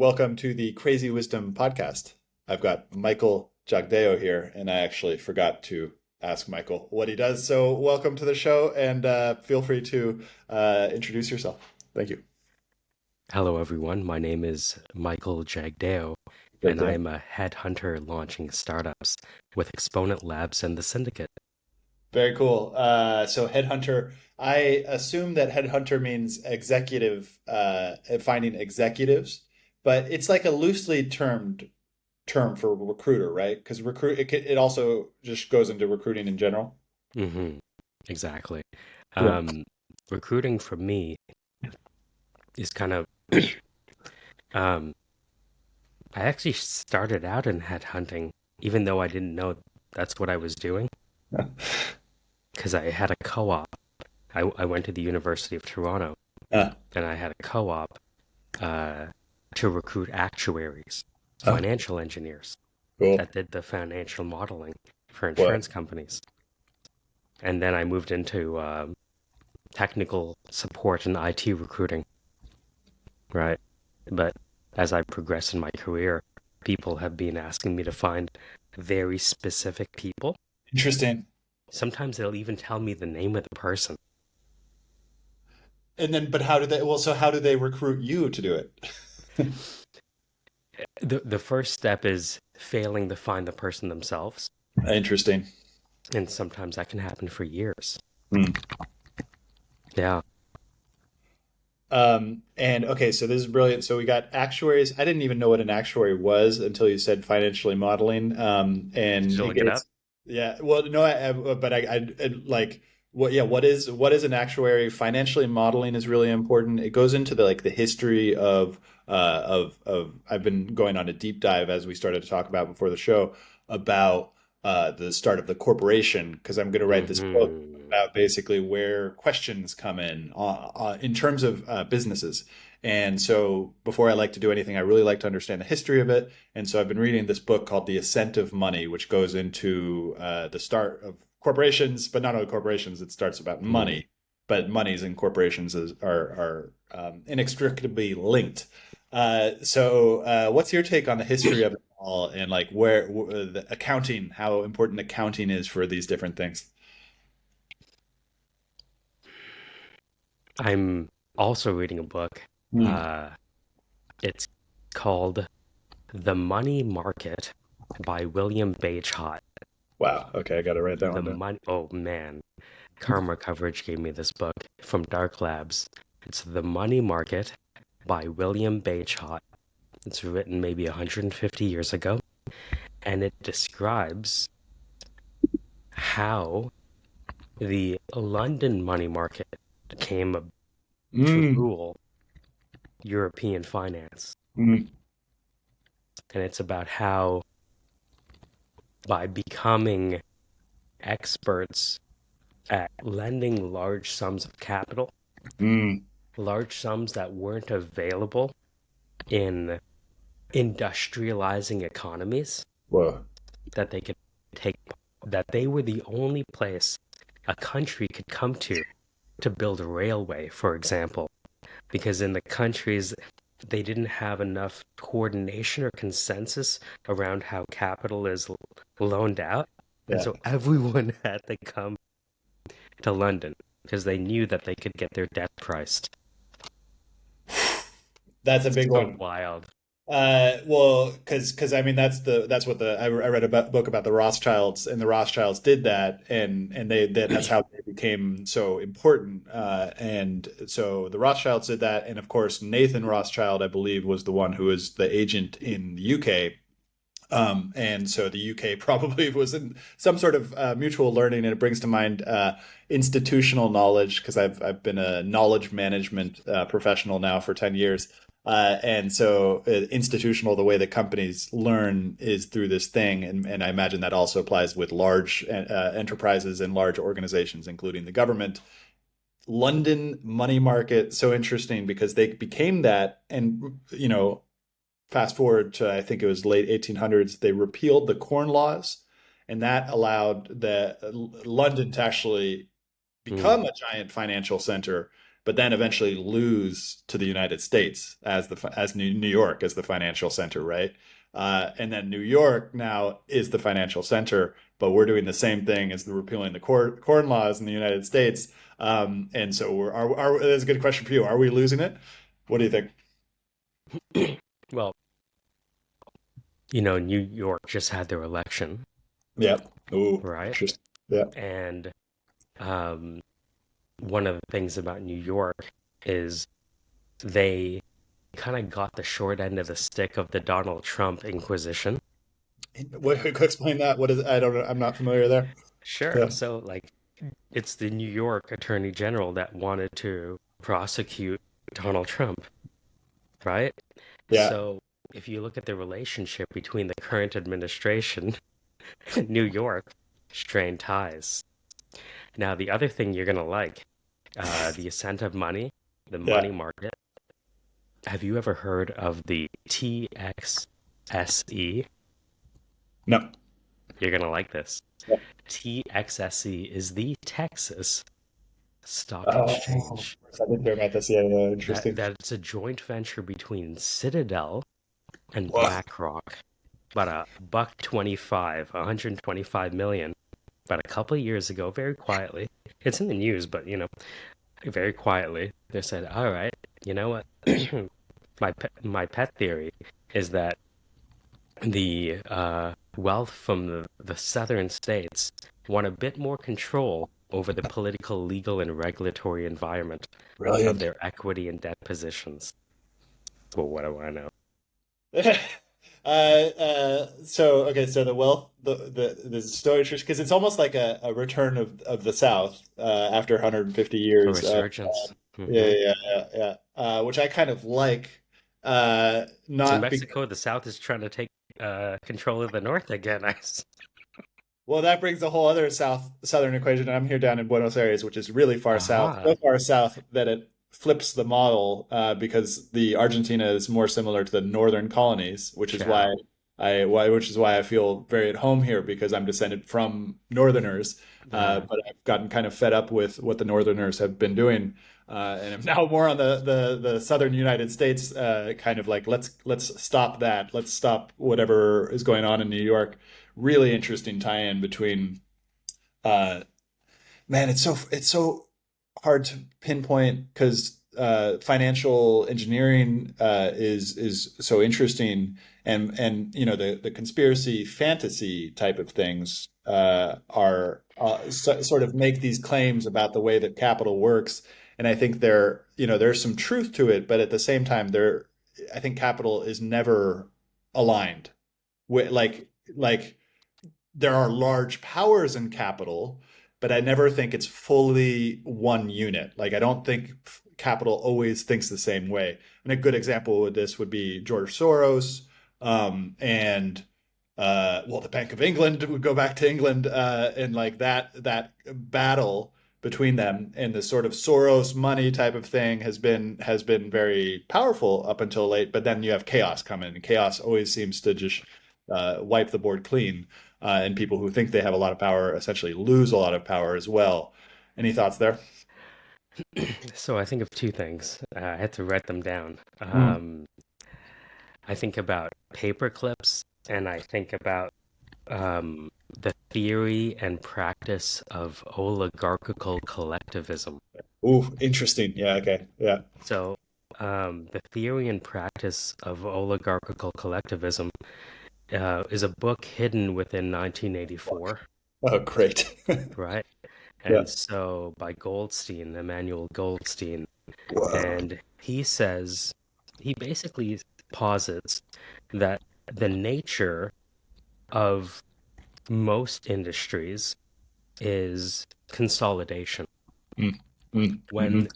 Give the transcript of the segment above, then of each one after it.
Welcome to the Crazy Wisdom podcast. I've got Michael Jagdeo here, and I actually forgot to ask Michael what he does. So, welcome to the show, and feel free to introduce yourself. Thank you. Hello, everyone. My name is Michael Jagdeo, and I Jagdeo. am a headhunter launching startups with Exponent Labs and the Syndicate. Very cool. So, headhunter. I assume that headhunter means executive, finding executives, but it's like a loosely termed term for recruiter, right? Because it also just goes into recruiting in general. hmm Exactly. Cool. Um, Recruiting for me is kind of, um, I actually started out in headhunting, even though I didn't know that's what I was doing, because I had a co-op. I went to the University of Toronto, Uh, and I had a co-op uh, to recruit actuaries, oh, financial engineers cool. that did the financial modeling for What? insurance companies. And then I moved into technical support and IT recruiting, right? But as I progress in my career, people have been asking me to find very specific people. Interesting. Sometimes they'll even tell me the name of the person. And then, but how do they, well, so how do they recruit you to do it? The first step is failing to find the person themselves, Interesting. and sometimes that can happen for years. Hmm. Yeah. And okay, so this is brilliant. So we got actuaries. I didn't even know what an actuary was until you said financially modeling. Did And you it look it up? gets, yeah, well, no, but I like, what, yeah, what is an actuary? Financially modeling is really important. It goes into the history of I've been going on a deep dive as we started to talk about before the show about the start of the corporation because I'm going to write this book hmm about basically where questions come in terms of businesses. And so before I like to do anything, I really like to understand the history of it. And so I've been reading this book called The Ascent of Money, which goes into the start of corporations, but not only corporations, it starts about money. But monies and corporations are inextricably linked. What's your take on the history of it all and like where the accounting, how important accounting is for these different things? I'm also reading a book. Hmm. Uh, it's called The Money Market by William Bagehot. Wow. Okay, I got to write that The one down. money, oh man, Karma Coverage gave me this book from Dark Labs. It's The Money Market by William Bagehot. It's written maybe 150 years ago, and it describes how the London money market came to Mm, rule European finance. mm, And it's about how by becoming experts at lending large sums of capital, mm. large sums that weren't available in industrializing economies, Whoa. that they could take, that they were the only place a country could come to build a railway, for example, because in the countries they didn't have enough coordination or consensus around how capital is loaned out. And Yeah. so everyone had to come to London because they knew that they could get their debt priced. That's a big So one. wild. Well, because I mean that's what I read a book about the Rothschilds, and the Rothschilds did that, and that's how they became so important. And so the Rothschilds did that, and of course Nathan Rothschild, I believe, was the one who was the agent in the UK. And so the UK probably was in some sort of mutual learning, and it brings to mind institutional knowledge because I've been a knowledge management professional now for 10 years, and so institutional, the way that companies learn is through this thing, and I imagine that also applies with large enterprises and large organizations, including the government. London money market, so interesting because they became that, and fast forward to I think it was late 1800s, they repealed the Corn Laws, and that allowed the London to actually Mm, become a giant financial center. but then eventually lose to the United States as New York as the financial center, right? And then New York now is the financial center, but we're doing the same thing as the repealing the corn laws in the United States. And so that's a good question for you. Are we losing it? What do you think? Well, New York just had their election, Yeah. Ooh, right? interesting. Yeah. And um, one of the things about New York is they kind of got the short end of the stick of the Donald Trump Inquisition. Explain that. What is? I don't know. I'm not familiar there. Sure. Yeah. So, like, it's the New York Attorney General that wanted to prosecute Donald Trump, right? Yeah. So, if you look at the relationship between the current administration and New York, strained ties. Now, the other thing you're going to like, the Ascent of Money, the Yeah. money market. Have you ever heard of the TXSE? No. You're going to like this. Yeah. TXSE is the Texas Stock Oh, Exchange. I didn't hear about this. Yeah. Yeah. Interesting. That's a joint venture between Citadel and Wow. BlackRock. About a buck 25, 125 million. About a couple of years ago, very quietly. It's in the news, but very quietly, they said, "All right, you know what? My pet theory is that the wealth from the southern states want a bit more control over the political, legal, and regulatory environment of Brilliant. their equity and debt positions." Well, what do I know? So okay, so the wealth, the so interesting because it's almost like a return of the South after 150 A years. resurgence. Yeah, Hmm. yeah, yeah, yeah. Which I kind of like. So Not because Mexico, the South is trying to take control of the North again. well, that brings a whole other southern equation. I'm here down in Buenos Aires, which is really far south, Aha. so far south that it flips the model because the Argentina is more similar to the northern colonies, Ciao. which is why I feel very at home here because I'm descended from northerners. Uh, But I've gotten kind of fed up with what the northerners have been doing, and I'm now more on the southern United States, kind of like let's stop that, let's stop whatever is going on in New York. Really interesting tie-in between uh man, it's so hard to pinpoint because financial engineering is so interesting, and the conspiracy fantasy type of things are sort of make these claims about the way that capital works, and I think there's some truth to it, but at the same time I think capital is never aligned with like there are large powers in capital, but I never think it's fully one unit. Like I don't think capital always thinks the same way. And a good example of this would be George Soros, and well, the Bank of England would go back to England, and like that battle between them and the sort of Soros money type of thing has been very powerful up until late. But then you have chaos come in, and chaos always seems to just wipe the board clean, and people who think they have a lot of power essentially lose a lot of power as well. Any thoughts there? so I think of two things. I had to write them down. Mm. I think about paper clips, and I think about the theory and practice of oligarchical collectivism. Ooh, interesting. Yeah, okay. Yeah. So, the theory and practice of oligarchical collectivism is a book hidden within 1984, Oh, great. right? Yeah. And so by Goldstein, Emmanuel Goldstein, Whoa. and he basically posits that the nature of most industries is consolidation. Mm, mm, When mhm,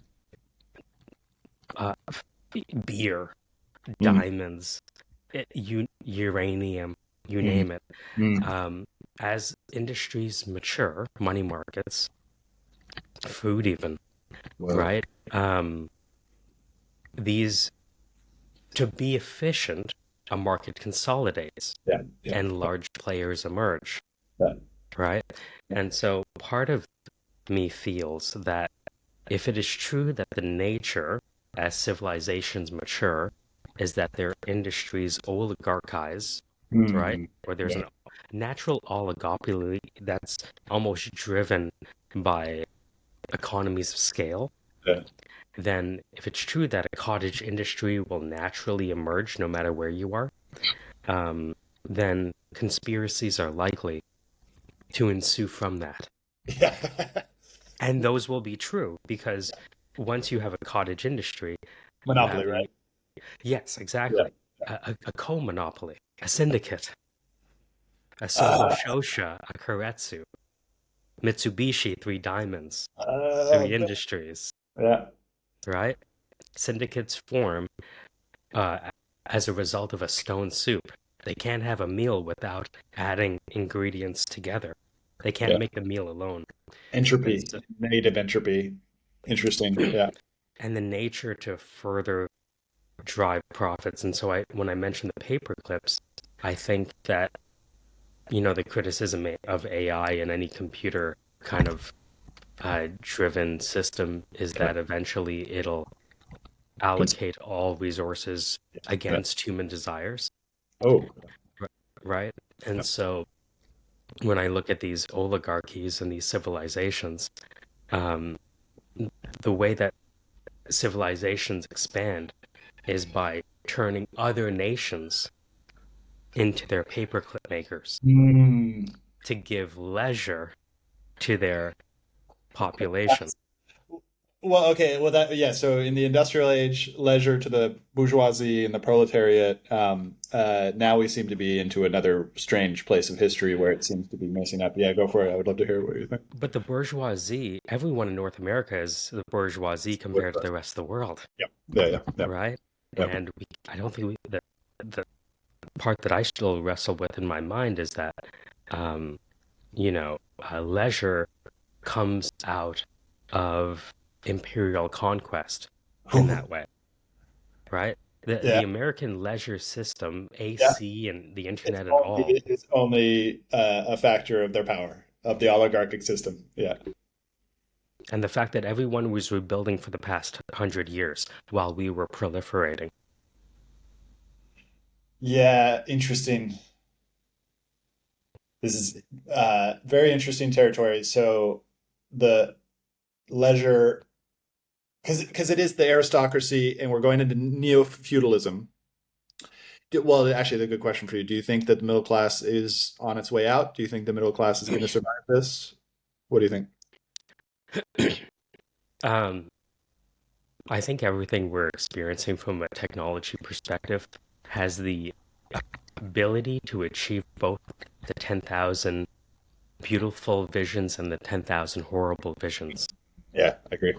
uh, beer, mm, diamonds, uranium, you mm, name it, mm. um, as industries mature, money markets, food even, Whoa. right? These To be efficient, a market consolidates Yeah, yeah, and large players emerge, yeah. right? And so part of me feels that if it is true that the nature, as civilizations mature, is that their industries oligarchize, right? Hmm. Or there's Yeah. an natural oligopoly that's almost driven by economies of scale, Yeah. then if it's true that a cottage industry will naturally emerge no matter where you are, um, then conspiracies are likely to ensue from that. Yeah. And those will be true because once you have a cottage industry, you Monopoly, have right? the, yes, Yeah. exactly, a co-monopoly, a syndicate, a Soho Uh, Shosha, a Keiretsu, Mitsubishi, Three Diamonds, uh, Three Industries, yeah. right? Syndicates form uh, as a result of a stone soup. They can't have a meal without adding ingredients together. They can't Yeah. make the meal alone. And Entropy, so, negative entropy. Interesting. Yeah. and the nature to further drive profits. And so when I mentioned the paper clips, I think that, the criticism of AI and any computer kind of driven system is Yeah. that eventually it'll Cons- allocate all resources yeah. against human desires, Oh. right? Yeah. And so when I look at these oligarchies and these civilizations, um, the way that civilizations expand is by turning other nations into their paperclip makers Hmm. to give leisure to their population. That's well, okay. Well, that yeah. So in the industrial age, leisure to the bourgeoisie and the proletariat. Now we seem to be into another strange place of history where it seems to be messing up. Yeah, go for it. I would love to hear what you think. But the bourgeoisie, everyone in North America is the bourgeoisie compared to the rest of the world, Yeah. Yeah. Yeah. Yeah. right? Yeah. And I don't think the part that I still wrestle with in my mind is that, um, leisure comes out of imperial conquest in Whew. that way, right? The Yeah. American leisure system, Yeah. AC and the It's internet and only all, it's only a factor of their power of the oligarchic system. Yeah. and the fact that everyone was rebuilding for the past 100 years while we were proliferating. Yeah. Interesting. This is very interesting territory. So the leisure, because it is the aristocracy, and we're going into neo-feudalism. Well, actually, a good question for you. Do you think that the middle class is on its way out? Do you think the middle class is going to survive this? What do you think? um, I think everything we're experiencing from a technology perspective has the ability to achieve both the 10,000 beautiful visions and the 10,000 horrible visions. Yeah, I agree.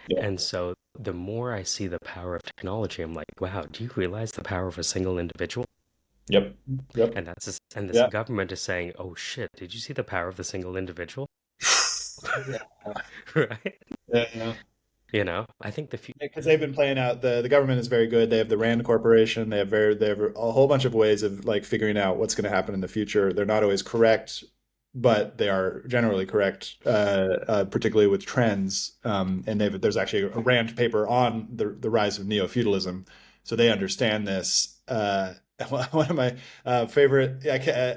Yeah. And so the more I see the power of technology, I'm like, wow, do you realize the power of a single individual? Yep. Yep. And this Yeah. government is saying, oh shit, did you see the power of the single individual? Yeah. Right? Yeah. Yeah. I think Because they've been playing out the government is very good. They have the Rand Corporation. They have a whole bunch of ways of like figuring out what's going to happen in the future. They're not always correct, but they are generally correct, particularly with trends. And there's actually a Rand paper on the rise of neo feudalism, so they understand this. One of my favorite,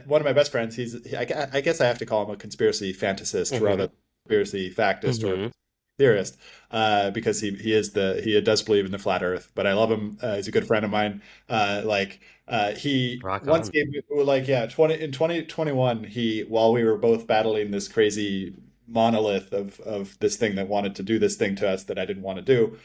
one of my best friends. I guess I have to call him a conspiracy fantasist rather hmm than conspiracy factist or hmm theorist, because he does believe in the flat Earth. But I love him. He's a good friend of mine. He Rock once on. gave me like yeah 2021 he while we were both battling this crazy monolith of this thing that wanted to do this thing to us that I didn't want to do.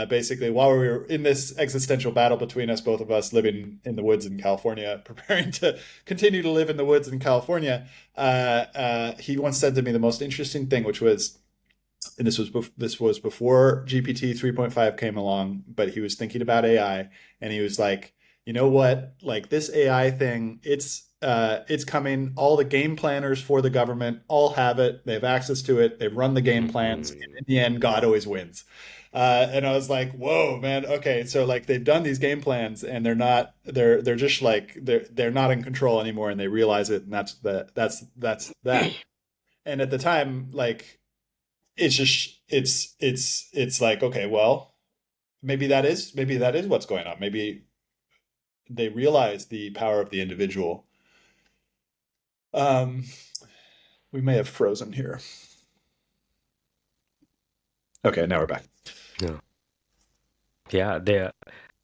Basically, while we were in this existential battle between us, both of us living in the woods in California, preparing to continue to live in the woods in California, he once said to me the most interesting thing, which was, and this was before GPT 3.5 came along, but he was thinking about AI, and he was like, you know what? Like this AI thing, it's coming. All the game planners for the government all have it. They have access to it. They've run the game plans, and hmm in the end, God always wins. And I was like, whoa, man. Okay, so like they've done these game plans, and they're just like they're not in control anymore, and they realize it, and that's that. And at the time, like it's just it's like, okay, well, maybe that is what's going on. Maybe they realize the power of the individual. Um, we may have frozen here. Okay, now we're back. Yeah. Yeah, they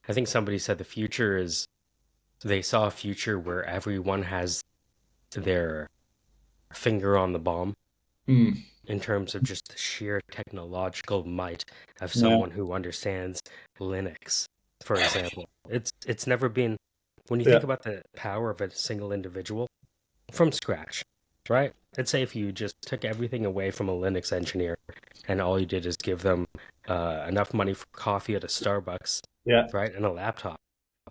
I think somebody said the future is they saw a future where everyone has their finger on the bomb Hmm. in terms of just the sheer technological might of Yeah, someone who understands Linux, for example. It's never been when you yeah, think about the power of a single individual from scratch, right? Let's say if you just took everything away from a Linux engineer and all you did is give them enough money for coffee at a Starbucks, yeah. right, and a laptop,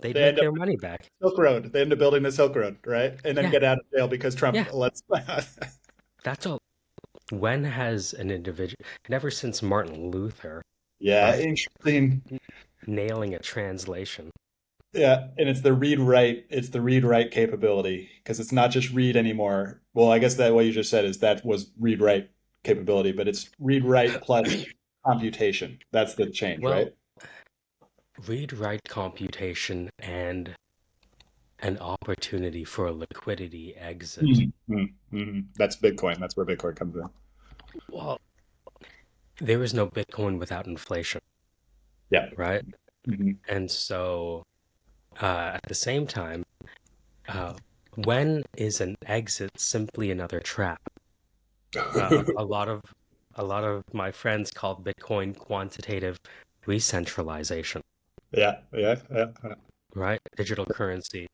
they'd They make end up their money back. Silk Road. They end up building the Silk Road, right? And then Yeah, get out of jail because Trump yeah, lets. that's all. When has an individual, never since Martin Luther, Yeah, right, interesting. nailing a translation. Yeah, and it's the read write. It's the read write capability because it's not just read anymore. Well, I guess that what you just said is that was read write capability, but it's read write plus computation. That's the change, Well, right? read write computation and an opportunity for a liquidity exit. That's Bitcoin. That's where Bitcoin comes in. Well, there is no Bitcoin without inflation, Yeah. right? Hmm. And so, at the same time, uh, when is an exit simply another trap? Uh, a lot of a lot of my friends call Bitcoin quantitative re-centralization, Yeah. right? Digital currency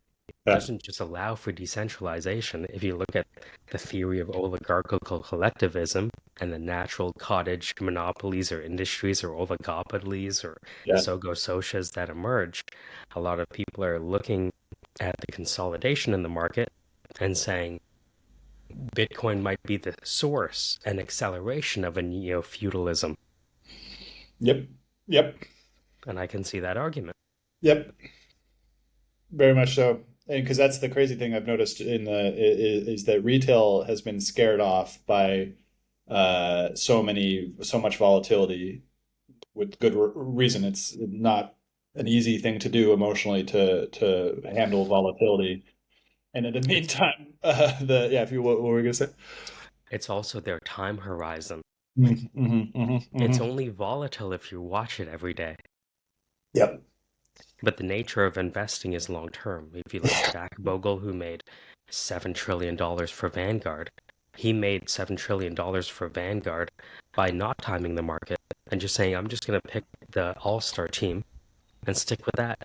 Yeah. doesn't just allow for decentralization. If you look at the theory of oligarchical collectivism and the natural cottage monopolies or industries or oligopolies or Yeah. socias that emerge, a lot of people are looking at the consolidation in the market and saying Bitcoin might be the source and acceleration of a neo-feudalism. Yep. Yep. And I can see that argument. Yep. Very much so. And because that's the crazy thing I've noticed is that retail has been scared off by so much volatility with good reason. It's not an easy thing to do emotionally to handle volatility. And in the meantime, the yeah, if you what were we gonna say? It's also their time horizon. It's Hmm. only volatile if you watch it every day. Yep. But the nature of investing is long term. If you look at Jack Bogle, who made $7 trillion for Vanguard, he made $7 trillion for Vanguard by not timing the market and just saying, I'm just going to pick the all star team and stick with that.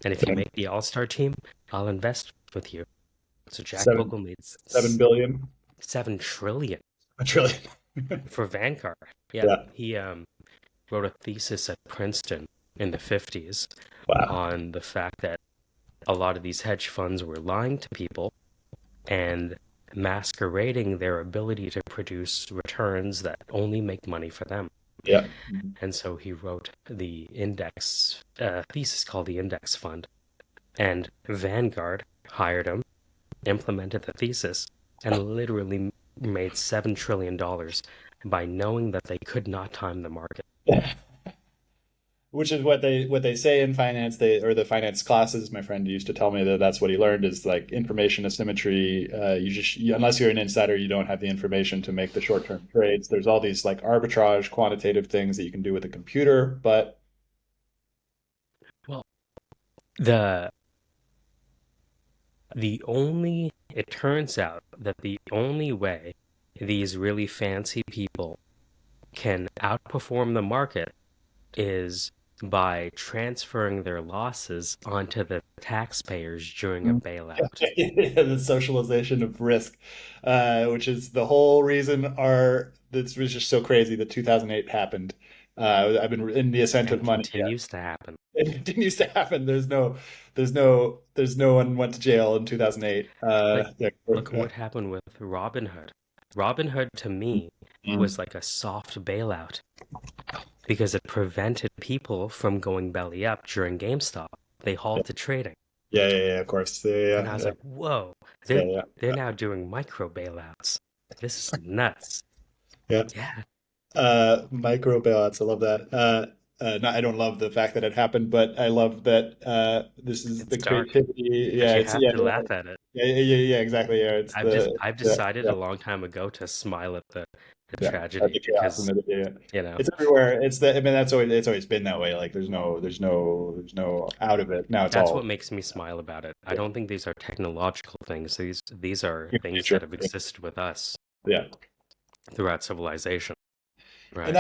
And if you make the all star team, I'll invest with you. So Jack Seven Bogle made 7 billion. 7 trillion A trillion. for Vanguard. Yeah, Yeah. he wrote a thesis at Princeton in the 50s Wow. on the fact that a lot of these hedge funds were lying to people and masquerading their ability to produce returns that only make money for them. Yeah. And so he wrote the index thesis called the Index Fund. And Vanguard hired him, implemented the thesis, and literally made $7 trillion by knowing that they could not time the market. Which is what they say in finance. They or the finance classes. My friend used to tell me that that's what he learned is like information asymmetry. Unless you're an insider, you don't have the information to make the short term trades. There's all these like arbitrage, quantitative things that you can do with a computer, but Well, the it turns out that the only way these really fancy people can outperform the market is by transferring their losses onto the taxpayers during a bailout. the socialization of risk, which is the whole reason our this was just so crazy that 2008 happened. I've been in the Ascent of And Money. continues to happen. It continues to happen. There's no one went to jail in 2008. Like, look what happened with Robinhood. Robinhood to me was Mm. like a soft bailout because it prevented people from going belly up during GameStop. They halted trading. Of course. And I was like, whoa, Yeah, they're yeah, they're now doing micro bailouts. This is nuts. yeah. Yeah. Micro bailouts. I love that. No, I don't love the fact that it happened, but I love that this is It's the dark, creativity. but Yeah, you it's have yeah, to laugh at it. yeah, exactly. Yeah, it's the I've yeah, decided yeah, a long time ago to smile at the yeah. At tragedy the chaos and because, the yeah. you know, It's everywhere. It's the I mean that's always it's always been that way. Like there's no out of it. Now it's that's what all makes me smile about it. I yeah, don't think these are technological things. These are human things nature. that have existed with us Yeah. throughout civilization, And right?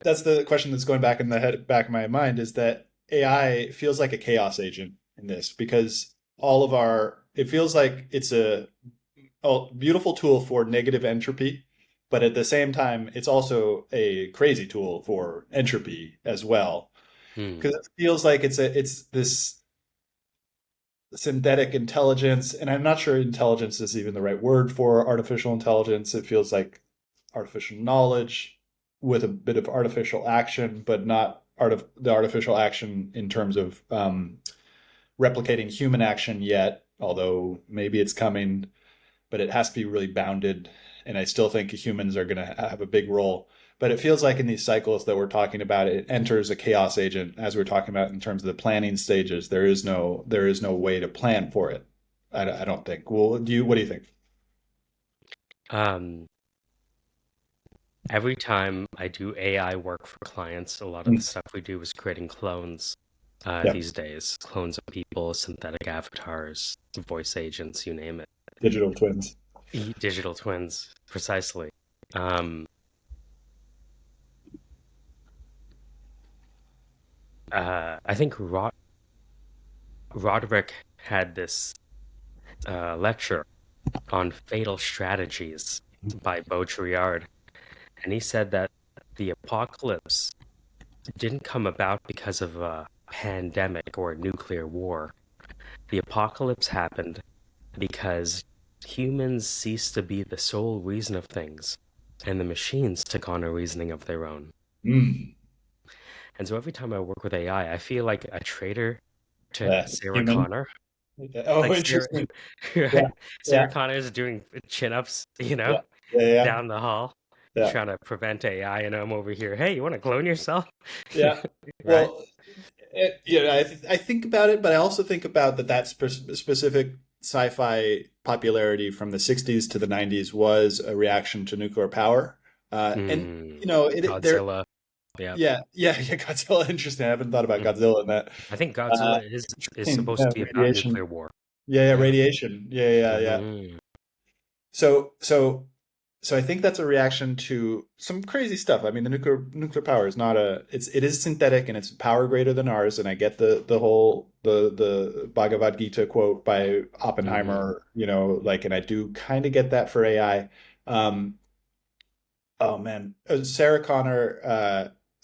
that's the question that's going back in the head back of my mind is that AI feels like a chaos agent in this because all of our it feels like it's a beautiful tool for negative entropy, but at the same time it's also a crazy tool for entropy as well. Hmm. Because it feels like it's this synthetic intelligence, and I'm not sure intelligence is even the right word for artificial intelligence. It feels like artificial knowledge with a bit of artificial action, but not the artificial action in terms of replicating human action yet, although maybe it's coming, but it has to be really bounded. And I still think humans are going to have a big role. But it feels like in these cycles that we're talking about, it enters a chaos agent, as we're talking about in terms of the planning stages. There is no way to plan for it. I don't think. Well, what do you think? Um, every time I do AI work for clients, a lot of the Mm, stuff we do is creating clones yeah, these days. Clones of people, synthetic avatars, voice agents, you name it. digital twins. Digital twins, precisely. Um, I think Roderick had this lecture on fatal strategies by Baudrillard, and he said that the apocalypse didn't come about because of a pandemic or a nuclear war. The apocalypse happened because humans ceased to be the sole reason of things, and the machines took on a reasoning of their own. Mm, And so every time I work with AI, I feel like a traitor to Sarah human. Connor. Oh, Like Sarah, interesting. Yeah, right? yeah, Sarah Connor is doing chin-ups, yeah, yeah, down the hall, yeah, trying to prevent AI, and I'm over here. Hey, you want to clone yourself? yeah. Right? Well, I think about it, but I also think about that specific sci-fi popularity from the 60s to the 90s was a reaction to nuclear power. And Mm, there Godzilla. Yeah. yeah, Godzilla interesting. I haven't thought about Mhm. Godzilla in that. I think Uh, Godzilla is interesting. supposed Yeah, to be about radiation. nuclear war. Yeah, Yeah. radiation. Yeah. Hmm. So so so I think that's a reaction to some crazy stuff. I mean, the nuclear power is not it is synthetic and it's power greater than ours. And I get the whole the Bhagavad Gita quote by Hmm. Oppenheimer, like, and I do kind of get that for AI. Um, Oh man, Sarah Connor,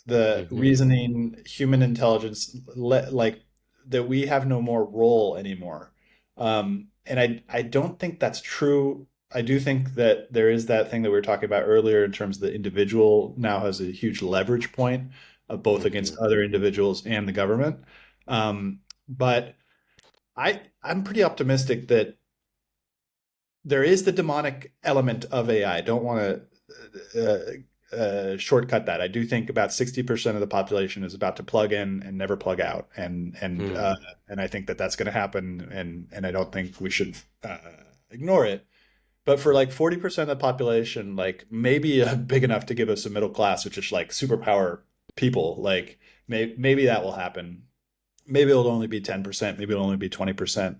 the Hmm. reasoning, human intelligence, like that we have no more role anymore. And I don't think that's true. I do think that there is that thing that we were talking about earlier in terms of the individual now has a huge leverage point, both Hmm. against other individuals and the government. But I'm pretty optimistic that there is the demonic element of AI. I don't want to shortcut that. I do think about 60% of the population is about to plug in and never plug out, Hmm. and I think that that's going to happen, and I don't think we should ignore it. But for like 40% of the population, like maybe big enough to give us a middle class, which is like superpower people, like maybe that will happen. Maybe it'll only be 10%, maybe it'll only be 20%,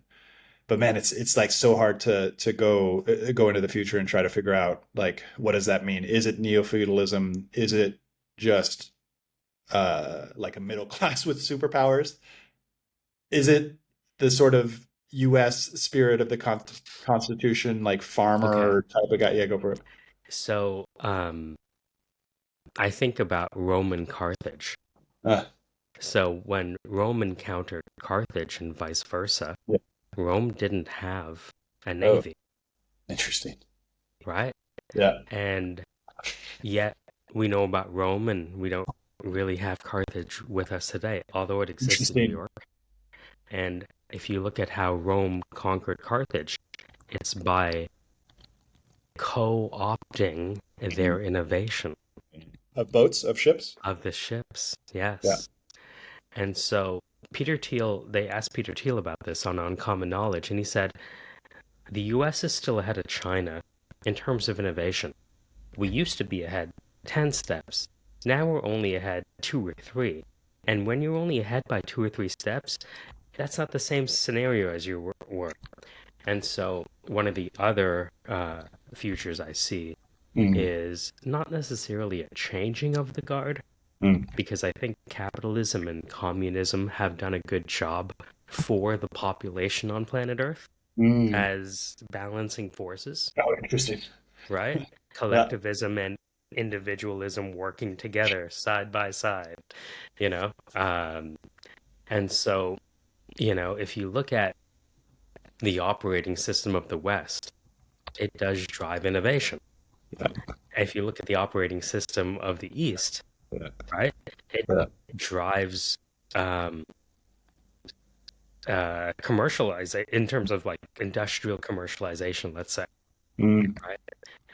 but man, it's like so hard to go into the future and try to figure out like what does that mean? Is it neo-feudalism? Is it just like a middle class with superpowers? Is it the sort of U.S. spirit of the Constitution, like Okay. farmer type of guy? Yeah, go for it. So, I think about Rome and Carthage. Uh, So when Rome encountered Carthage and vice versa, yeah. Rome didn't have a Oh, navy, interesting. right? Yeah, And yet we know about Rome and we don't really have Carthage with us today, although it exists in New interesting. York. And if you look at how Rome conquered Carthage, it's by co-opting their innovation. Of boats, of ships. of the ships. Yeah. Yes. And so Peter Thiel, they asked Peter Thiel about this on Uncommon Knowledge, and he said, the US is still ahead of China in terms of innovation. We used to be ahead 10 steps. Now we're only ahead 2 or 3. And when you're only ahead by 2 or 3 steps, that's not the same scenario as you were. And so one of the other futures I see Mm, is not necessarily a changing of the guard, mm, because I think capitalism and communism have done a good job for the population on planet Earth mm. as balancing forces, Oh, interesting. right? Yeah. Collectivism and individualism working together side by side, you know? And so, if you look at the operating system of the West, it does drive innovation. Yeah. If you look at the operating system of the East, Yeah. right, it Yeah. drives um, commercialize in terms of like industrial commercialization, let's say, Mm, right?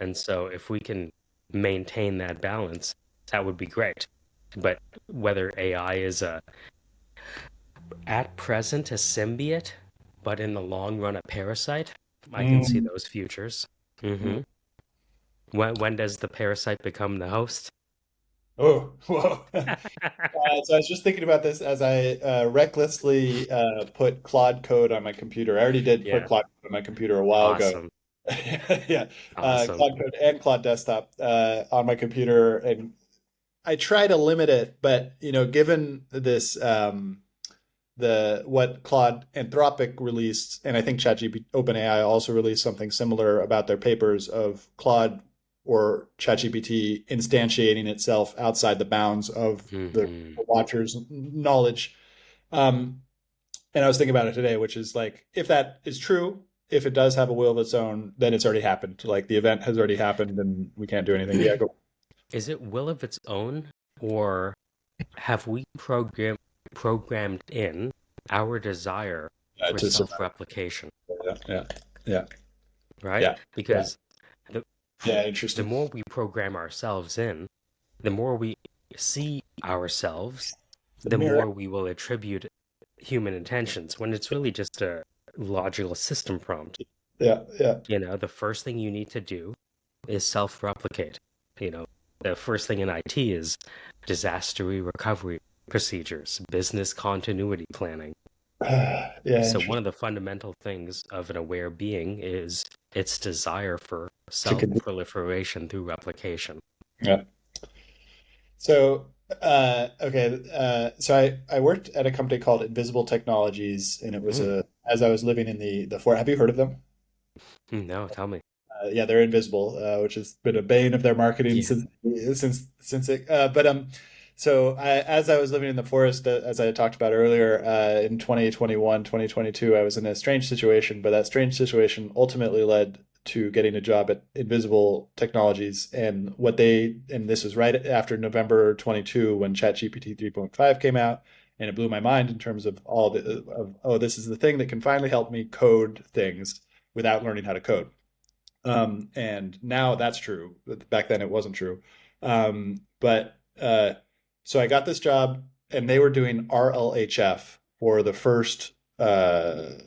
And so if we can maintain that balance, that would be great. But whether AI is at present a symbiote, but in the long run a parasite, I can see mm, those futures. mm. hmm when does the parasite become the host? Oh, whoa. So I was just thinking about this as I recklessly put Claude code on my computer. I already did put Yeah, Claude code on my computer a while ago. awesome, Yeah, awesome. Claude code and Claude desktop on my computer, and I try to limit it, but given this the what Claude Anthropic released, and I think ChatGPT OpenAI also released something similar about their papers of Claude or ChatGPT instantiating itself outside the bounds of the hmm watcher's knowledge. Um, and I was thinking about it today, which is like, if that is true, if it does have a will of its own, then it's already happened. Like the event has already happened, and we can't do anything. Yeah, go. Is it will of its own, or have we programmed in our desire for To survive. self-replication, Yeah, yeah, yeah, right? yeah, yeah, Because the yeah. the Interesting. more we program ourselves in, the more we see ourselves, The the mirror. more we will attribute human intentions when it's really just a logical system prompt. Yeah, yeah. The first thing you need to do is self-replicate. You know, the first thing in IT is disaster recovery procedures, business continuity planning. Yeah, So one interesting. of the fundamental things of an aware being is its desire for To continue. self-proliferation through replication. Yeah. So, okay. So I worked at a company called Invisible Technologies, and it was Mm. as I was living in the fort. Have you heard of them? No, tell me. Yeah, they're invisible, which has been a bane of their marketing Yeah. since it. So as I was living in the forest, as I talked about earlier, in 2021, 2022, I was in a strange situation, but that strange situation ultimately led to getting a job at Invisible Technologies, and this was right after November 22 when ChatGPT 3.5 came out, and it blew my mind in terms of oh, this is the thing that can finally help me code things without learning how to code. And now that's true. Back then it wasn't true. But so I got this job, and they were doing RLHF for the first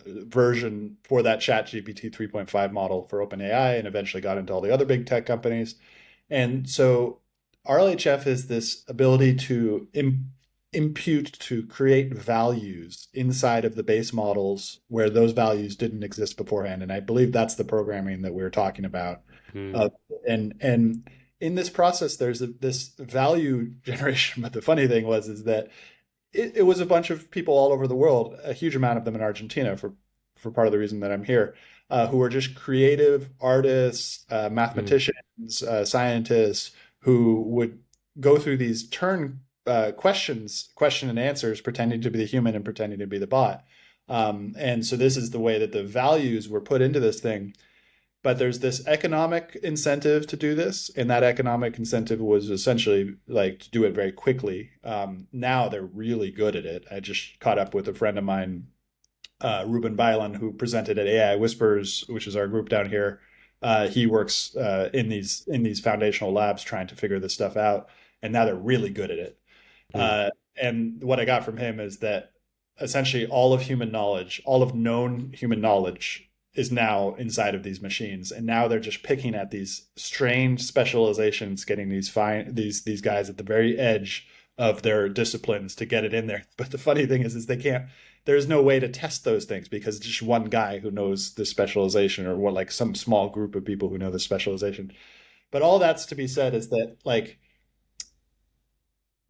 version for that ChatGPT 3.5 model for OpenAI, and eventually got into all the other big tech companies. And so RLHF is this ability to impute, to create values inside of the base models where those values didn't exist beforehand. And I believe that's the programming that we were talking about. Mm. Uh, and in this process, there's this value generation. But the funny thing was is that it was a bunch of people all over the world, a huge amount of them in Argentina for part of the reason that I'm here, who were just creative artists, Mm. mathematicians, scientists who would go through these question and answers, pretending to be the human and pretending to be the bot. And so this is the way that the values were put into this thing. But there's this economic incentive to do this, and that economic incentive was essentially like to do it very quickly. Now they're really good at it. I just caught up with a friend of mine, Ruben Bylan, who presented at AI Whispers, which is our group down here. He works in these foundational labs trying to figure this stuff out, and now they're really good at it. Mm. And what I got from him is that essentially all of human knowledge, all of known human knowledge, is now inside of these machines, and now they're just picking at these strange specializations, getting these guys at the very edge of their disciplines to get it in there. But the funny thing is they can't. There's no way to test those things because it's just one guy who knows the specialization, or what, like some small group of people who know the specialization. But all that's to be said is that, like,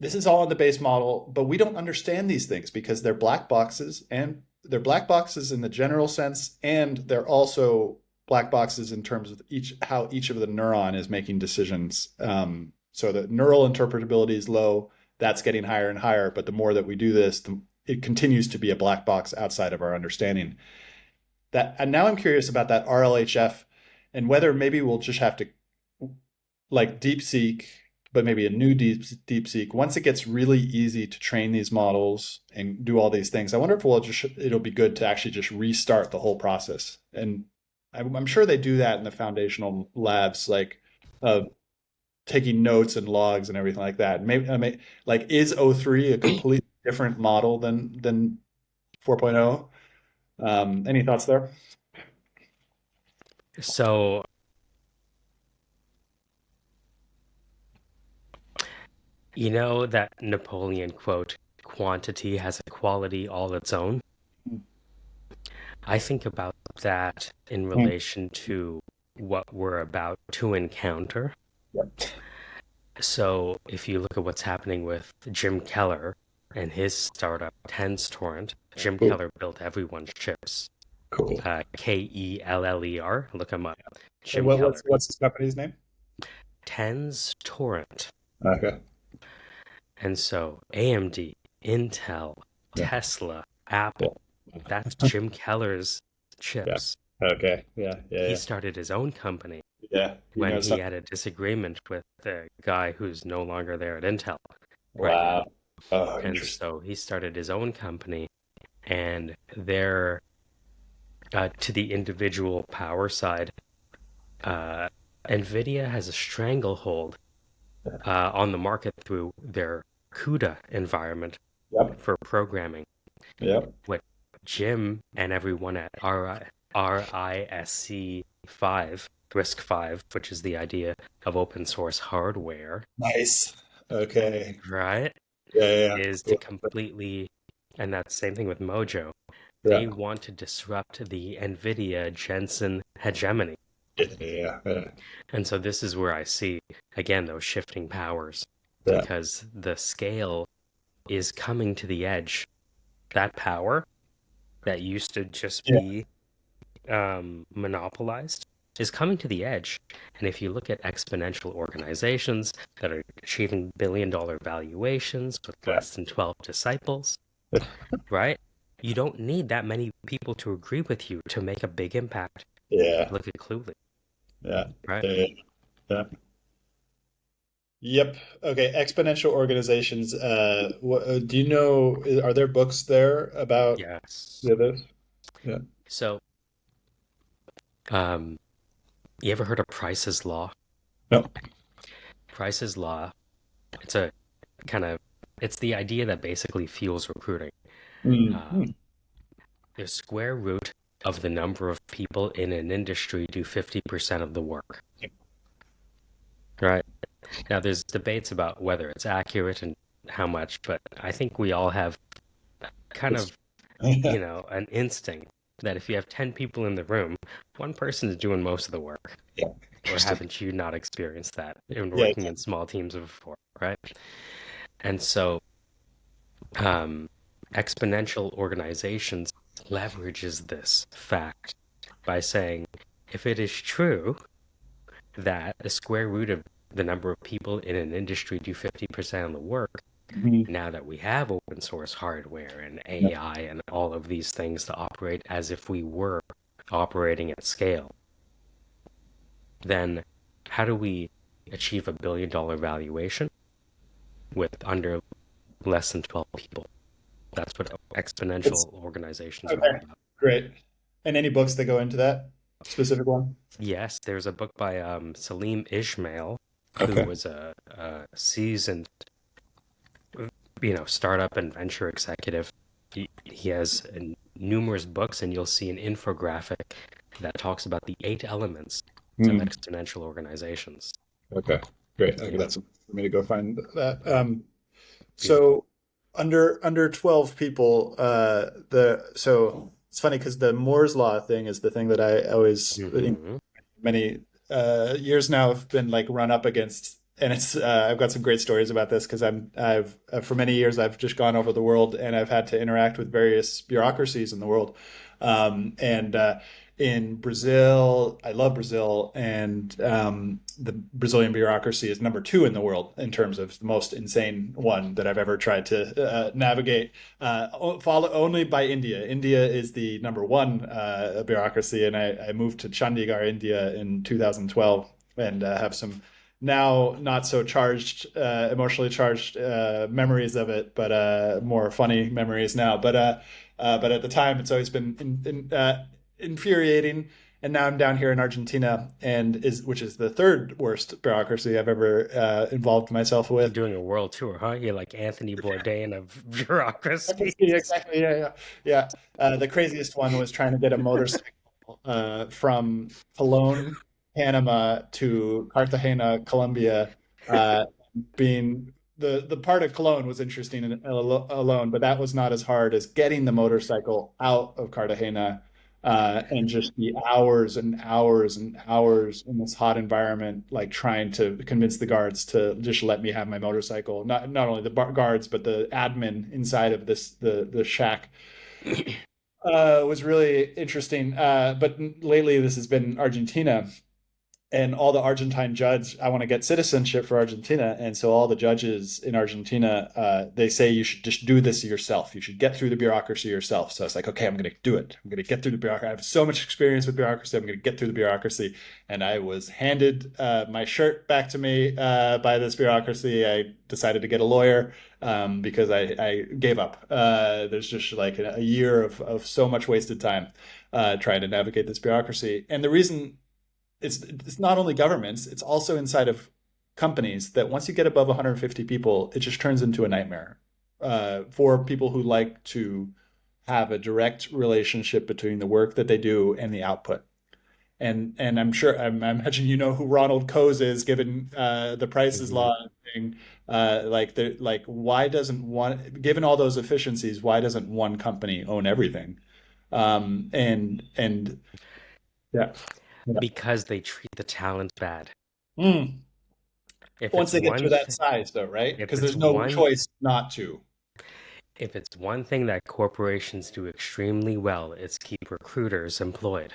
this is all in the base model, but we don't understand these things because they're black boxes, and they're black boxes in the general sense, and they're also black boxes in terms of how each of the neuron is making decisions. So the neural interpretability is low. That's getting higher and higher, but the more that we do this, it continues to be a black box outside of our understanding. And now I'm curious about that RLHF, and whether maybe we'll just have to, like, deep seek, but maybe a new deep seek. Once it gets really easy to train these models and do all these things, I wonder if it'll be good to actually just restart the whole process. And I'm sure they do that in the foundational labs, like taking notes and logs and everything like that. Maybe like, is O3 a completely different model than 4.0? Any thoughts there? So, you know that Napoleon quote, quantity has a quality all its own? I think about that in Mm. relation to what we're about to encounter. Yep. So, if you look at what's happening with Jim Keller and his startup, TensTorrent, Jim Cool. Keller built everyone's chips. Cool. Keller. Look him up. And Jim Keller. what's his company's name? TensTorrent. Okay. And so AMD, Intel, Yeah. Tesla, Yeah. Apple, that's Jim Keller's Yeah. chips. Okay. Yeah. Yeah. He Yeah. started his own company Yeah. You when know he something. had a disagreement with the guy who's no longer there at Intel right now. Wow. Oh, And interesting. so he started his own company, and there, to the individual power side, uh, Nvidia has a stranglehold on the market through their CUDA environment Yep. for programming. Yep. What Jim and everyone at RISC-V, RISC-V, which is the idea of open source hardware, Nice. Okay. right, Yeah. Yeah. Yeah. is to Cool. completely, and that's the same thing with Mojo. They Yeah. want to disrupt the Nvidia Jensen hegemony. Yeah. Yeah. Yeah. And so this is where I see, again, those shifting powers, Yeah. because the scale is coming to the edge. That power that used to just Yeah. be monopolized is coming to the edge. And if you look at exponential organizations that are achieving billion-dollar valuations with Yeah. less than 12 disciples, right? You don't need that many people to agree with you to make a big impact. Yeah. Look at Cluely, Yeah. right? Yeah. Yeah. Yep. Okay. Exponential organizations. Do you know? Are there books there about Yes. this? Yeah. So, um, you ever heard of Price's Law? No. Price's Law, it's a kind of, it's the idea that basically fuels recruiting. Mm-hmm. Um, the square root of the number of people in an industry do 50% of the work, right? Now, there's debates about whether it's accurate and how much, but I think we all have kind It's of, an instinct that if you have 10 people in the room, one person is doing most of the work. yeah. Or Interesting. haven't you not experienced that in Yeah. working in small teams before, right? And so, exponential organizations leverages this fact by saying, if it is true that the square root of the number of people in an industry do 50% of the work, Mhm. now that we have open source hardware and Yeah. AI and all of these things to operate as if we were operating at scale, then how do we achieve $1 billion valuation with under less than 12 people? That's what It's exponential organizations are all okay. about. Great. And any books that go into that specific one? Yes, there's a book by Salim Ismail who Okay. was a seasoned, startup and venture executive. He has numerous books, and you'll see an infographic that talks about the 8 elements of Hmm. exponential organizations. Okay. Great. Okay, Yeah, that's for me to go find that. beautiful. So under 12 people, so it's funny because the Moore's Law thing is the thing that I always in Hmm. many years now have been like run up against, and it's I've got some great stories about this because I've for many years I've just gone over the world and I've had to interact with various bureaucracies in the world, and in Brazil, I love Brazil, and the Brazilian bureaucracy is number two in the world in terms of the most insane one that I've ever tried to navigate. Follow only by India. India is the number one bureaucracy, and I moved to Chandigarh, India, in 2012, and have some now not so charged, emotionally charged memories of it, but more funny memories now. But at the time, it's always been infuriating. And now I'm down here in Argentina, which is the third worst bureaucracy I've ever involved myself You're with. doing a world tour, huh? You're like Anthony Bourdain of bureaucracies. Exactly. Yeah, yeah, yeah. The craziest one was trying to get a motorcycle from Cologne, Panama to Cartagena, Colombia. Being the part of Cologne was interesting alone, but that was not as hard as getting the motorcycle out of Cartagena, and just the hours and hours and hours in this hot environment, like trying to convince the guards to just let me have my motorcycle. Not only the guards, but the admin inside of the shack was really interesting. But lately, this has been Argentina, and all the Argentine judge, I want to get citizenship for Argentina, and so all the judges in Argentina, they say you should just do this yourself. You should get through the bureaucracy yourself. So it's like, okay, I'm going to do it. I'm going to get through the bureaucracy. I have so much experience with bureaucracy. I'm going to get through the bureaucracy. And I was handed my shirt back to me by this bureaucracy. I decided to get a lawyer because I gave up. There's just like a year of so much wasted time trying to navigate this bureaucracy. And the reason it's not only governments, it's also inside of companies that once you get above 150 people, it just turns into a nightmare for people who like to have a direct relationship between the work that they do and the output. And I'm sure I imagine you know who Ronald Coase is, given the Price's Hmm. Law thing. Like why doesn't one, given all those efficiencies, why doesn't one company own everything? And yeah, yeah. Because they treat the talent bad. Mm. If Once it's they get to one that thing, size, though, right? if Because it's there's no one, choice not to. if it's one thing that corporations do extremely well, it's keep recruiters employed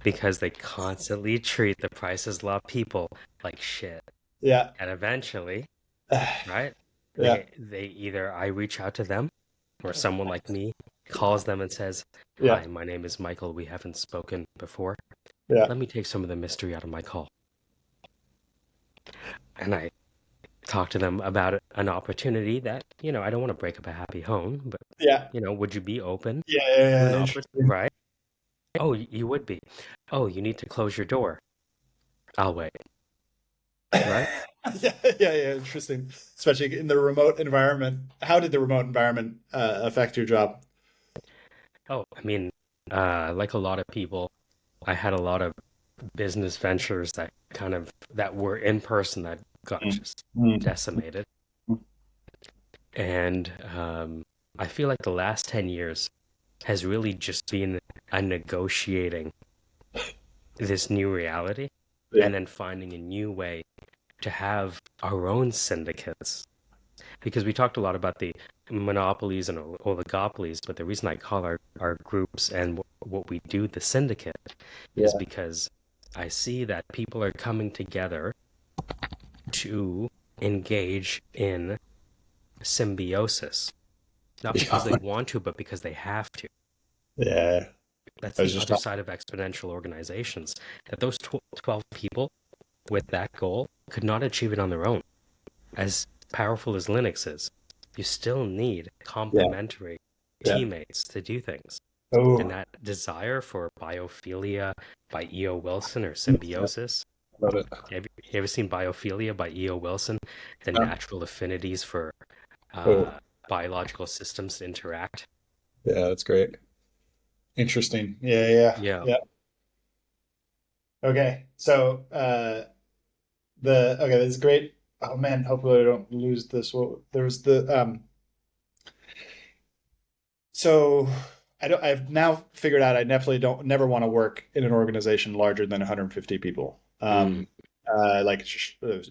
because they constantly treat the Price's Law people like shit. Yeah. And eventually, right? Yeah. They either I reach out to them or someone like me calls them and says, Yeah. "Hi, my name is Michael. We haven't spoken before. Yeah. Let me take some of the mystery out of my call." And I talk to them about an opportunity that, I don't want to break up a happy home, but, Yeah. would you be open Yeah. Yeah. to Yeah. an opportunity, Interesting. right? Oh, you would be. Oh, you need to close your door. I'll wait, right? Yeah. Yeah. Yeah. Interesting. Especially in the remote environment. How did the remote environment affect your job? Oh, I mean, like a lot of people, I had a lot of business ventures that were in person that got Mm. just Mm. decimated. And I feel like the last 10 years has really just been a negotiating this new reality Yeah. and then finding a new way to have our own syndicates. Because we talked a lot about the monopolies and oligopolies, but the reason I call our groups and what we do the syndicate is Yeah. because I see that people are coming together to engage in symbiosis, not because they Yeah. want to, but because they have to. Yeah. That's I was the just other talking. side of exponential organizations, that those 12 people with that goal could not achieve it on their own. As powerful as Linux is, you still need Yeah. complementary Yeah. teammates to do things. And Oh, that desire for biophilia by E.O. Wilson or yeah. symbiosis, Love it. You ever seen Biophilia by E.O. Wilson? The Yeah. natural affinities for Oh, biological systems to interact. yeah, that's great. Interesting. Yeah, yeah, Yeah. yeah. Okay. So, okay, this is great. Oh man, hopefully I don't lose this. Well, there's so I've now figured out I definitely don't never want to work in an organization larger than 150 people. Mm. Like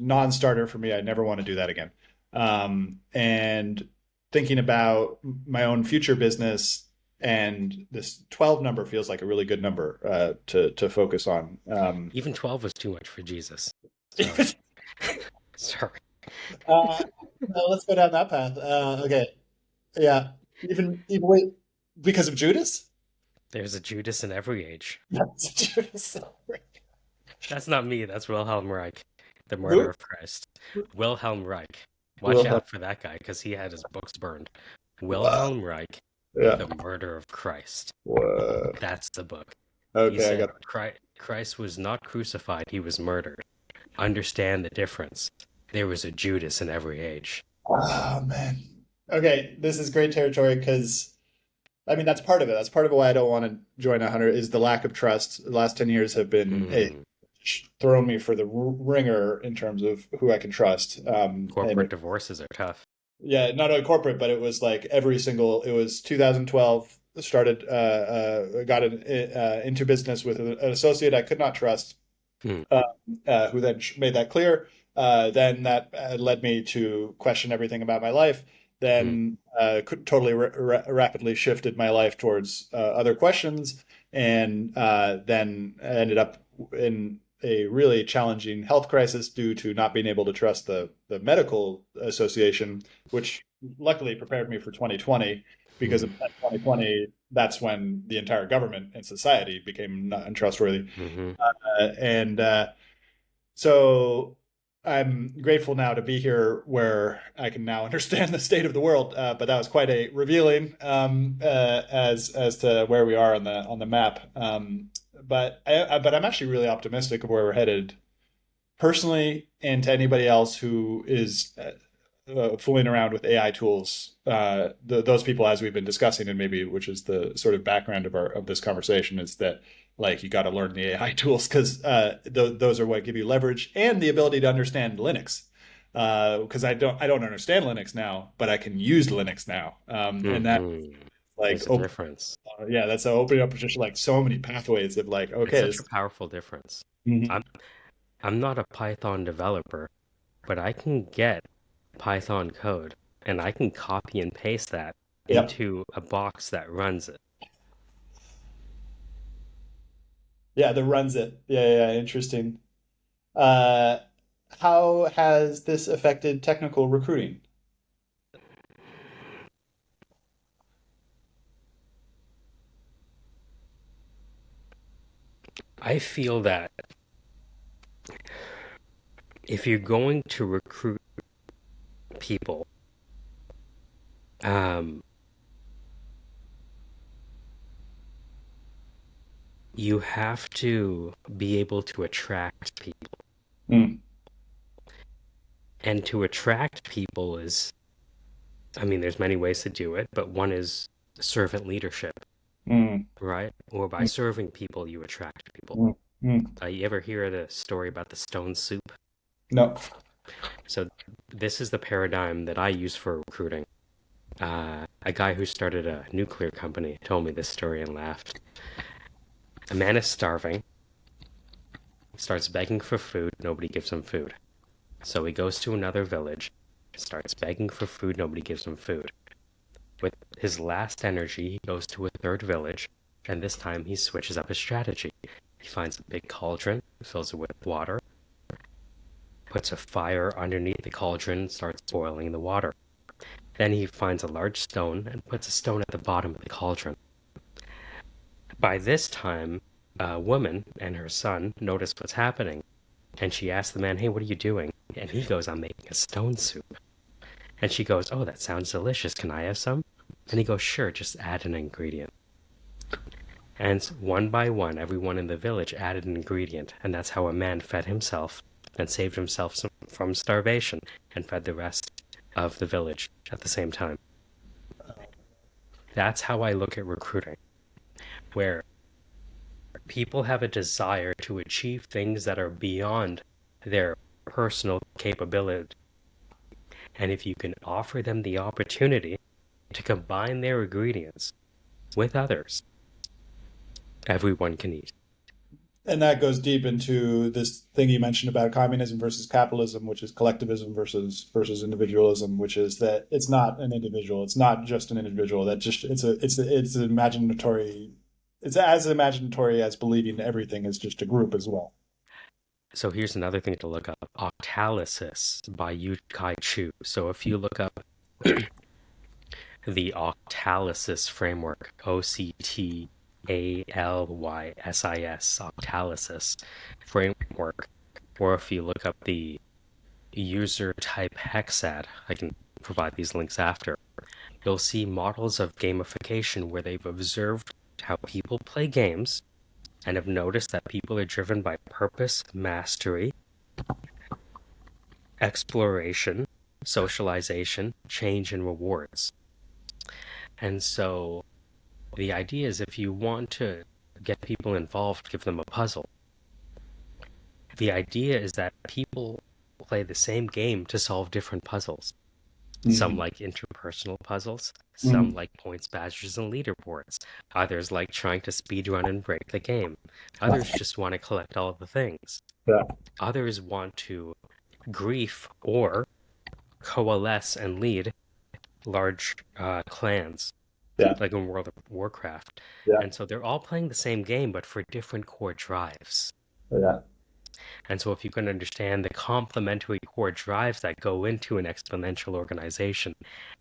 non-starter for me. I never want to do that again. And thinking about my own future business, and this 12 number feels like a really good number to focus on. Even 12 was too much for Jesus. Sorry. Sorry. Uh, let's go down that path. Okay, yeah. Even wait, because of Judas? There's a Judas in every age. That's Judas. That's not me. That's Wilhelm Reich, the murder Who? of Christ. Wilhelm Reich. Watch Wilhelm. out for that guy because he had his books burned. Wow. Wilhelm Reich, Yeah. the murder of Christ. Whoa. That's the book. He Okay, I said got. Christ was not crucified, he was murdered. Understand the difference. There was a Judas in every age. Oh man. Okay, this is great territory because I mean that's part of it. That's part of why I don't want to join 100 is the lack of trust. The last 10 years have been Mm. thrown me for the ringer in terms of who I can trust. And Corporate divorces are tough. yeah, not only corporate, but it was like every single. It was 2012. Started got into business with an associate I could not trust, Mm. uh, who then made that clear. Then that led me to question everything about my life. Mm. Then totally rapidly shifted my life towards other questions, and then ended up in a really challenging health crisis due to not being able to trust the medical association, which luckily prepared me for 2020 because Mm. of 2020, that's when the entire government and society became not untrustworthy. Hmm. And so I'm grateful now to be here where I can now understand the state of the world. But that was quite a revealing as to where we are on the map. But I'm actually really optimistic of where we're headed personally, and to anybody else who is fooling around with AI tools, those people, as we've been discussing, and maybe which is the sort of background of this conversation, is that like you got to learn the AI tools because those are what give you leverage and the ability to understand Linux. Because I don't understand Linux now, but I can use Linux now, and that Hmm. like There's a open, difference. yeah, that's opening up just like so many pathways of like It's okay, such a powerful difference. mhm. I'm I'm not a Python developer, but I can get Python code and I can copy and paste that Yeah, into a box that runs it. yeah, that runs it. Yeah, yeah, yeah, interesting. Uh, how has this affected technical recruiting? I feel that if you're going to recruit people, um, you have to be able to attract people. Mm, And to attract people is, I mean, there's many ways to do it, but one is servant leadership, mm, right? Or by mm, serving people, you attract people. mm, mm. You ever hear the story about the stone soup? No. So this is the paradigm that I use for recruiting. A guy who started a nuclear company told me this story and laughed. A man is starving, starts begging for food, nobody gives him food. So he goes to another village, starts begging for food, nobody gives him food. With his last energy, he goes to a third village, and this time he switches up his strategy. He finds a big cauldron, fills it with water, puts a fire underneath the cauldron, starts boiling the water. Then he finds a large stone and puts a stone at the bottom of the cauldron. By this time, a woman and her son notice what's happening, and she asks the man, "Hey, what are you doing?" And he goes, "I'm making a stone soup." And she goes, "Oh, that sounds delicious. Can I have some?" And he goes, "Sure, just add an ingredient." And one by one, everyone in the village added an ingredient, and that's how a man fed himself and saved himself from starvation and fed the rest of the village at the same time. That's how I look at recruiting, where people have a desire to achieve things that are beyond their personal capability. And if you can offer them the opportunity to combine their ingredients with others, everyone can eat. And that goes deep into this thing you mentioned about communism versus capitalism, which is collectivism versus individualism, which is that it's not an individual, it's not just an individual. That just it's an imaginatory, it's as imaginatory as believing everything is just a group as well. So here's another thing to look up: Octalysis by Yu Kai Chu. So if you look up the Octalysis framework, OCTALYSIS, Octalysis framework, or if you look up the user type hexad, I can provide these links after, you'll see models of gamification where they've observed how people play games and have noticed that people are driven by purpose, mastery, exploration, socialization, change, and rewards. And so the idea is, if you want to get people involved, give them a puzzle. The idea is that people play the same game to solve different puzzles. Some like interpersonal puzzles, some Mhm. like points, badges, and leaderboards. Others like trying to speedrun and break the game. Others just want to collect all of the things. Yeah. Others want to grief or coalesce and lead large clans, Yeah. like in World of Warcraft. Yeah. And so they're all playing the same game, but for different core drives. Yeah. And so if you can understand the complementary core drives that go into an exponential organization,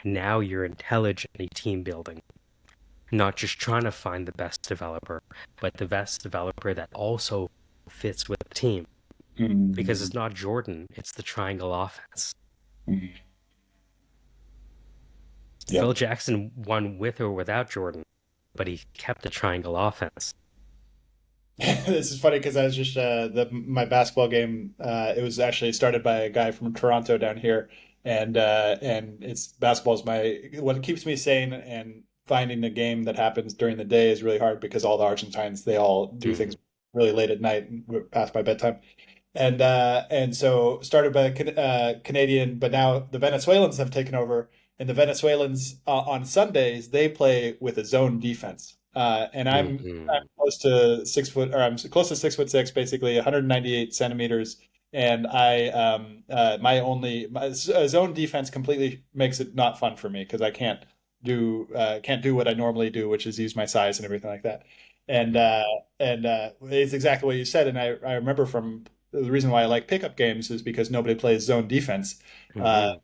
now you're intelligently team building. Not just trying to find the best developer, but the best developer that also fits with the team. Because it's not Jordan, it's the triangle offense. Yeah. Phil Jackson won with or without Jordan, but he kept the triangle offense. This is funny because I was just my basketball game. It was actually started by a guy from Toronto down here, and it's basketball is my what keeps me sane. And finding a game that happens during the day is really hard because all the Argentines they all do Mm. things really late at night and past my bedtime. And so started by a Canadian, but now the Venezuelans have taken over, and the Venezuelans on Sundays they play with a zone defense. And I'm Mm-hmm. close to 6 foot, or I'm close to 6'6", basically 198 centimeters. And my zone defense completely makes it not fun for me because I can't do what I normally do, which is use my size and everything like that. And it's exactly what you said. And I remember from the reason why I like pickup games is because nobody plays zone defense. Uh, Mm-hmm.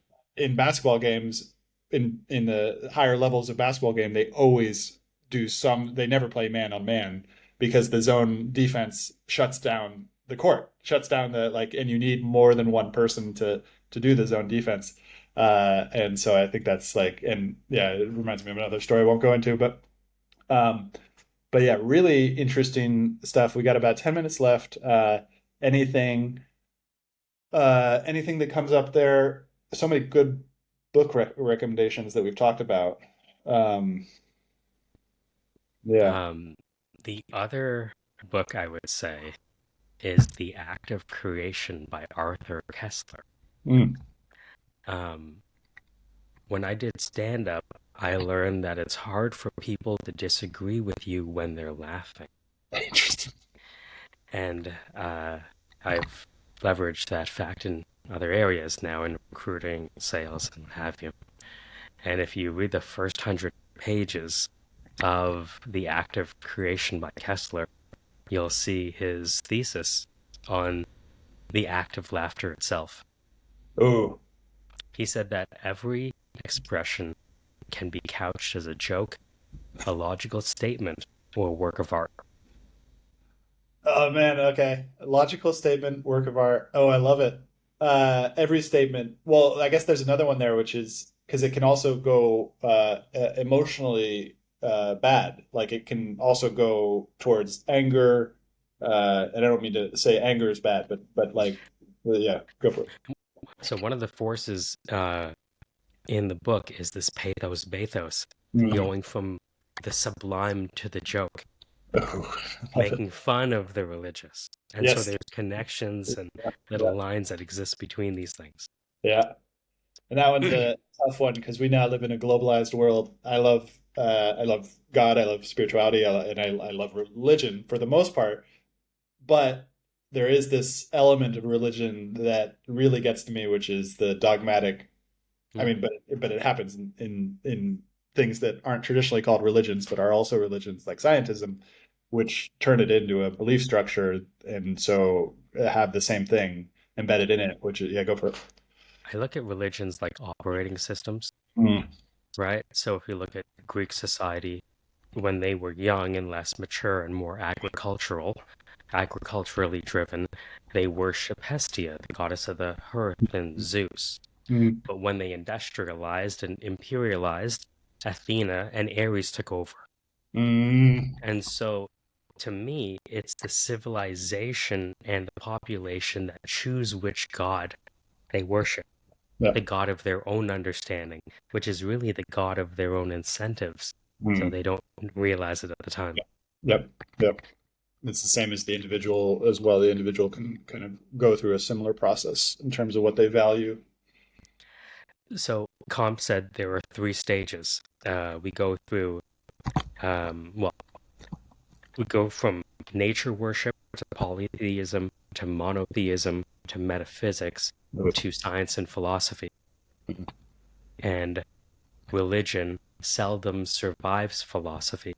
in basketball games, in the higher levels of basketball game, they always do some. They never play man on man because the zone defense shuts down the court, shuts down the like, and you need more than one person to do the zone defense. And so I think that's like, and yeah, it reminds me of another story I won't go into, um, but yeah, really interesting stuff. We got about 10 minutes left. Anything, anything that comes up there? So many good book recommendations that we've talked about. Um, yeah. Um, the other book I would say is The Act of Creation by Arthur Kessler. Mm. Um, when I did stand up, I learned that it's hard for people to disagree with you when they're laughing. Interesting. And I've leveraged that fact in other areas now in recruiting, sales, and what have you. And if you read the first 100 pages of The Act of Creation by Kessler, you'll see his thesis on the act of laughter itself. Oh, He said that every expression can be couched as a joke, a logical statement, or a work of art. oh man. Okay. Logical statement, work of art. Oh, I love it. Every statement. Well, I guess there's another one there, which is because it can also go emotionally bad. Like it can also go towards anger. And I don't mean to say anger is bad, but like Yeah, go for it. So one of the forces in the book is this bathos, Mhm. going from the sublime to the joke, Oh, love it. making fun of the religious. And so Yes. there's connections and Yeah. little lines that exist between these things. Yeah. And that one's a tough one because we now live in a globalized world. I love God, I love spirituality, I love religion for the most part. But there is this element of religion that really gets to me, which is the dogmatic. I Mm. mean, but it happens in things that aren't traditionally called religions, but are also religions like scientism, which turn it into a belief structure, and so have the same thing embedded in it. Which is, yeah, go for it. I look at religions like operating systems, Mm, right? So if you look at Greek society, when they were young and less mature and more agriculturally driven, they worship Hestia, the goddess of the hearth, and Zeus. mm, But when they industrialized and imperialized, Athena and Ares took over. mm. And so, to me, it's the civilization and the population that choose which god they worship, Yeah. the god of their own understanding, which is really the god of their own incentives. So Mm. they don't realize it at the time. Yep. Yep. It's the same as the individual as well. The individual can kind of go through a similar process in terms of what they value. So Comte said there are three stages. We go through, well, we go from nature worship to polytheism to monotheism to metaphysics to science and philosophy. And religion seldom survives philosophy.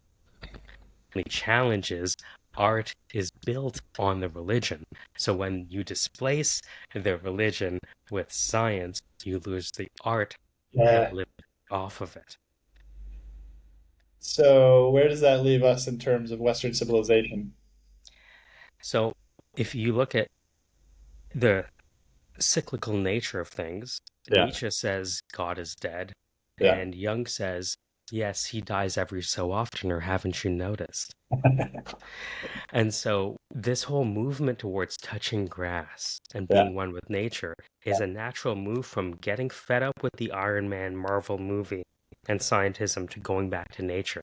The challenge is art is built on the religion. So when you displace the religion with science, you lose the art that Yeah. lived off of it. So where does that leave us in terms of Western civilization? So if you look at the cyclical nature of things, Yeah. Nietzsche says God is dead, Yeah. and Jung says, yes, he dies every so often, or haven't you noticed? And so this whole movement towards touching grass and Yeah. being one with nature is a natural move from getting fed up with the Iron Man Marvel movie and scientism to going back to nature.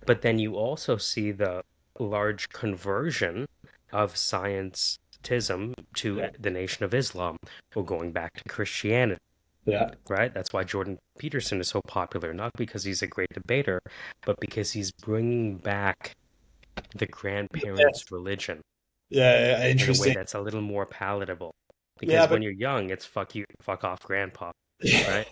But then you also see the large conversion of scientism to Yeah. the Nation of Islam or going back to Christianity, Yeah. right? That's why Jordan Peterson is so popular, not because he's a great debater, but because he's bringing back the grandparents' religion Yeah. Yeah. in a way Interesting. that's a little more palatable. Yeah, Because but when you're young, it's fuck you, fuck off, grandpa, right?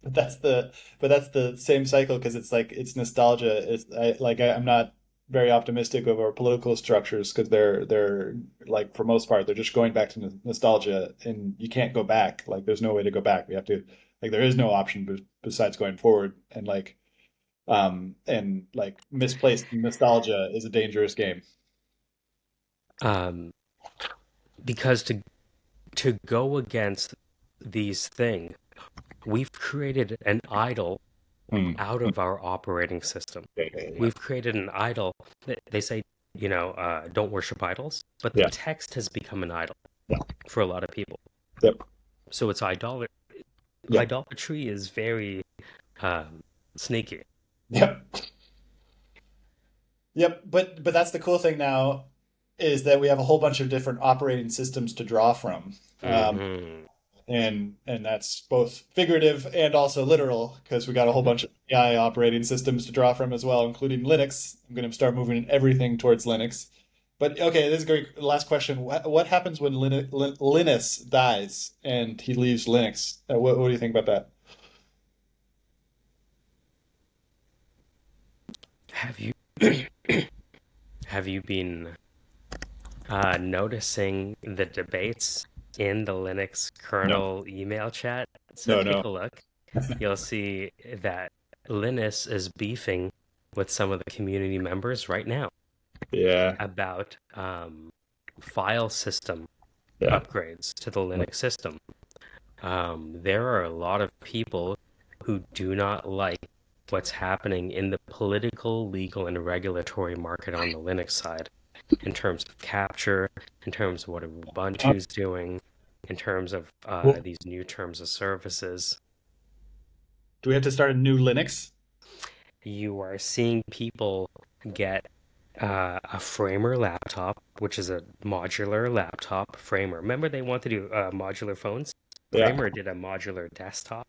but that's the same cycle because it's like it's nostalgia. I'm not very optimistic of our political structures because they're like for most part they're just going back to nostalgia and you can't go back. Like there's no way to go back. We have to like there is no option besides going forward and like misplaced nostalgia is a dangerous game. Um, because to go against these things, we've created an idol Mm. out of our operating system. Yeah, yeah, yeah. We've created an idol. They say, don't worship idols, but the Yeah. text has become an idol Yeah. for a lot of people. Yep. So it's idolatry. Yep. Idolatry is very sneaky. Yep. Yep, but that's the cool thing now is that we have a whole bunch of different operating systems to draw from, Hmm. and that's both figurative and also literal because we got a whole bunch of AI operating systems to draw from as well, including Linux. I'm going to start moving everything towards Linux. But okay, this is a great. Last question: what happens when Linus dies and he leaves Linux? What do you think about that? Have you have you been noticing the debates in the Linux No, kernel email chat? So no, take no. a look. You'll see that Linus is beefing with some of the community members right now Yeah, about file system yeah, upgrades to the Linux system. There are a lot of people who do not like what's happening in the political, legal, and regulatory market on the Linux side. in terms of capture, in terms of what Ubuntu's doing, in terms of Cool. these new terms of services. Do we have to start a new Linux? You are seeing people get a framer laptop, which is a modular laptop framer. Remember, they wanted to do modular phones? Yeah. Framer did a modular desktop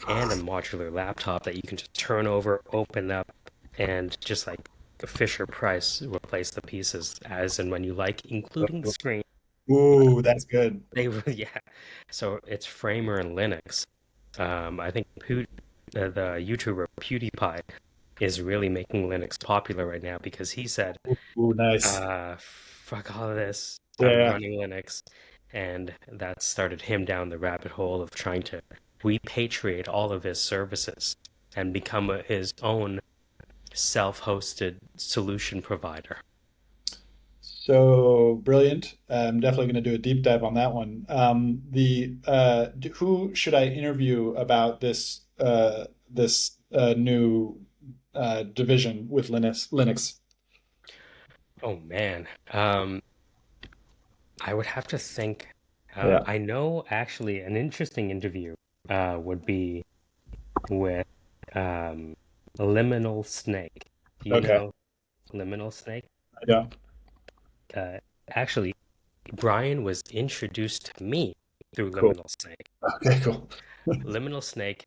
and a modular laptop that you can just turn over, open up, and just like a Fisher Price replace the pieces as and when you like, including the screen. Ooh, that's good. They yeah. So it's Framer and Linux. I think the YouTuber PewDiePie is really making Linux popular right now because he said, Ooh, nice. fuck all of this. Yeah, I'm yeah. running Linux. And that started him down the rabbit hole of trying to repatriate all of his services and become his own self-hosted solution provider. So brilliant. I'm definitely going to do a deep dive on that one. Who should I interview about this new division with Linux? Oh man. I would have to think. Yeah. I know actually an interesting interview would be with um, Liminal Snake. Do you Okay. know Liminal Snake? Yeah. Uh, Actually, Brian was introduced to me through Cool. Liminal Snake. Okay. Cool. Liminal Snake,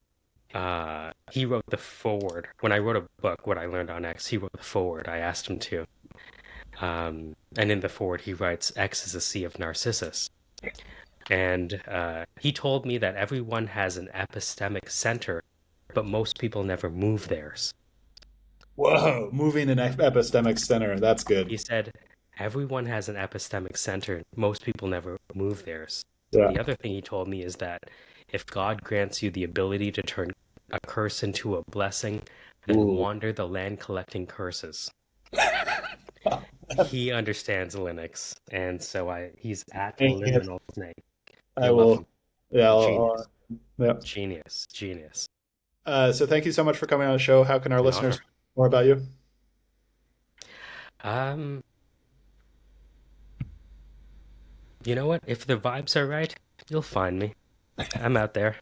he wrote the foreword. When I wrote a book, What I Learned on X, he wrote the foreword. I asked him to. And in the foreword, he writes, X is a sea of Narcissus. And he told me that everyone has an epistemic center, but most people never move theirs. Whoa. Moving an epistemic center. That's He good. said, everyone has an epistemic center, most people never move theirs. And Yeah. the other thing he told me is that if God grants you the ability to turn a curse into a blessing, then Ooh. wander the land collecting curses. He understands Linux, and so he's at Dang it. Liminal Snake. I You'll love will. him. Yeah. Genius. Yeah. Genius. Genius. So thank you so much for coming on the show. How can our An listeners honor. find more about you? Um, you know what? If the vibes are right, you'll find me. I'm out there.